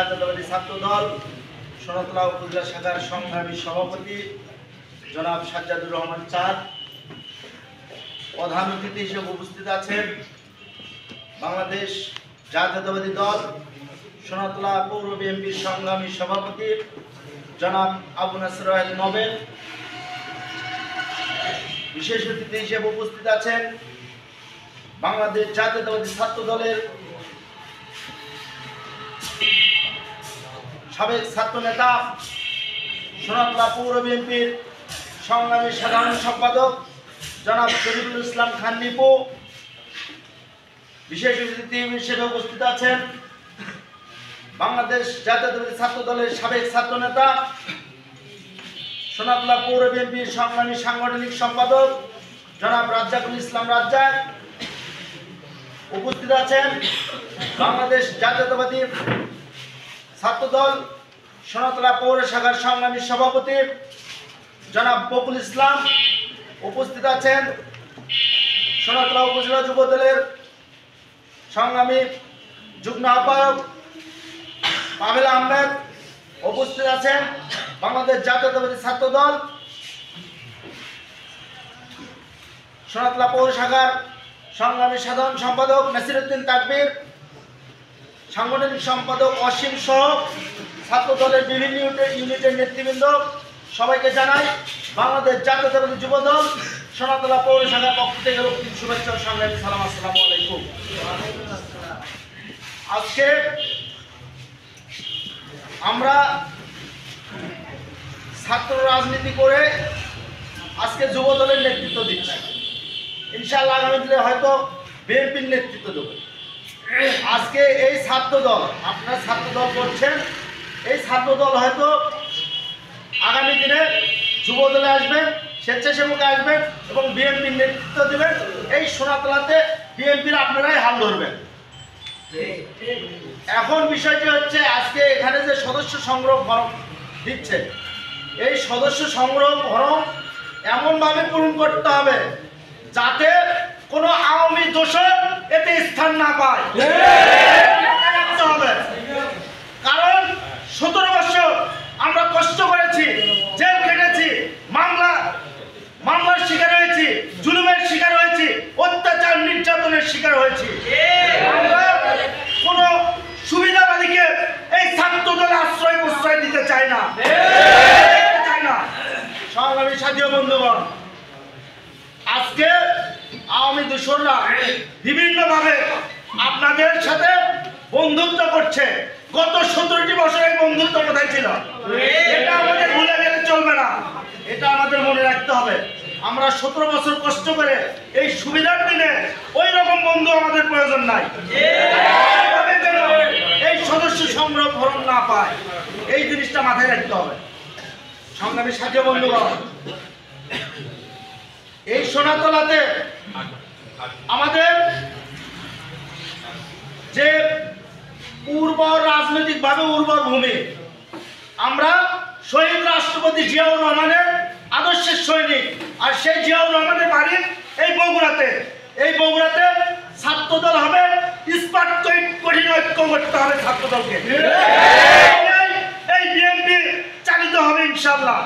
জাতীয়তাবাদী ছাত্র দল সোনাতলা উপজেলা শাখার সংগ্রামী সভাপতি জনাব সাজ্জাদুর রহমান চাঁদ, প্রধান অতিথি হিসেবে উপস্থিত আছেন বাংলাদেশ জাতীয়তাবাদী দল সোনাতলা পৌর বিএনপির সংগ্রামী সভাপতি জনাব আবু নাসর নোবেল। বিশেষ অতিথি হিসেবে উপস্থিত আছেন বাংলাদেশ জাতীয়তাবাদী ছাত্র দলের সাবেক ছাত্র নেতা সোনাতলা পৌর বিএনপির সংগ্রামী সাধারণ সম্পাদক জনাব শরীফুল ইসলাম খান নিপু। বিশেষ অতিথি হিসেবে উপস্থিত আছেন বাংলাদেশ জাতীয়তাবাদী ছাত্র দলের সাবেক ছাত্র নেতা সোনাতলা পৌর বিএনপির সংগ্রামী সাংগঠনিক সম্পাদক জনাব রাজ্জাকুল ইসলাম রাজ্জাক। উপস্থিত আছেন বাংলাদেশ জাতীয়তাবাদী ছাত্র দল সোনাতলা পৌর শাখার সংগ্রামী সভাপতি জনাব বকুল ইসলাম। উপস্থিত আছেন সোনাতলা উপজেলা যুব দলের সংগ্রামী যুগ্ম আহ্বায়ক পাভেল আহমেদ। উপস্থিত আছেন বাংলাদেশ জাতীয়তাবাদী ছাত্র দল সোনাতলা পৌর শাখার সংগ্রামী সাধারণ সম্পাদক নাসিরউদ্দিন তাকবীর, সাংগঠনিক সম্পাদক অসীম সহ ছাত্র দলের বিভিন্ন ইউনিটের নেতৃবৃন্দ। সবাইকে জানাই বাংলাদেশ জাতীয়তাবাদী যুব দল সোনাতলা পৌর শাখার পক্ষ থেকে শুভেচ্ছা ও সংগ্রামী সালাম। আসসালামু আলাইকুম। আজকে আমরা ছাত্র রাজনীতি করে আজকে যুব দলের নেতৃত্ব দিচ্ছি, ইনশাআল্লাহ আগামী দিনে হয়তো বিএনপির নেতৃত্ব দেবে। আজকে এই ছাত্র দল, আপনারা ছাত্র দল করছেন, এই ছাত্র দল হয়তো আগামী দিনে যুব দলে আসবেন, স্বেচ্ছাসেবকে আসবেন এবং বিএনপির নেতৃত্ব দেবেন। এই সোনাতলাতে বিএনপির আপনারাই হাল ধরবেন। এখন বিষয়টি হচ্ছে আজকে এখানে যে সদস্য সংগ্রহ ফরম দিচ্ছে, এই সদস্য সংগ্রহ ফরম এমনভাবে পূরণ করতে হবে যাতে কোনো আওয়ামী দোষর এতে স্থান না পায়। কারণ 17 বছর আমরা কষ্ট করেছি, জেল কেটেছি, মামলার শিকার হয়েছি, জুলুমের শিকার হয়েছি, অত্যাচার নির্যাতনের শিকার হয়েছি। আমরা কোনো সুবিধাবাদীকে এই ছাত্র দলে আশ্রয় প্রশ্রয় দিতে চাই না। সংগ্রামী সাথী বন্ধুগণ, আজকে আওয়ামী দোসররা বিভিন্নভাবে আপনাদের সাথে বন্ধুত্ব করছে। গত 17টি বছর এই বন্ধুত্ব কোথায় ছিল? এটা আমাদের ভুলে গেলে চলবে না, এটা আমাদের মনে রাখতে হবে। আমরা 17 বছর কষ্ট করে এই সুবিধার দিনে ওই রকম বন্ধু আমাদের প্রয়োজন নাই। এই সদস্য সংগ্রহ ফরম না পায়, এই জিনিসটা মাথায় রাখতে হবে। সংগ্রামী সাথী বন্ধুগণ, এই সোনাতলাতে আমাদের যে রাজনৈতিকভাবে উর্বর ভূমি, আমরা শহীদ রাষ্ট্রপতি জিয়াউর রহমানের আদর্শের সৈনিক, আর সেই জিয়াউর রহমানের বাড়ি এই বগুড়াতে। এই বগুড়াতে ছাত্রদল হবে, ইস্পাত কঠিন ঐক্য করতে হবে ছাত্রদলকে। এই বিএনপি চালিত হবে ইনশাআল্লাহ।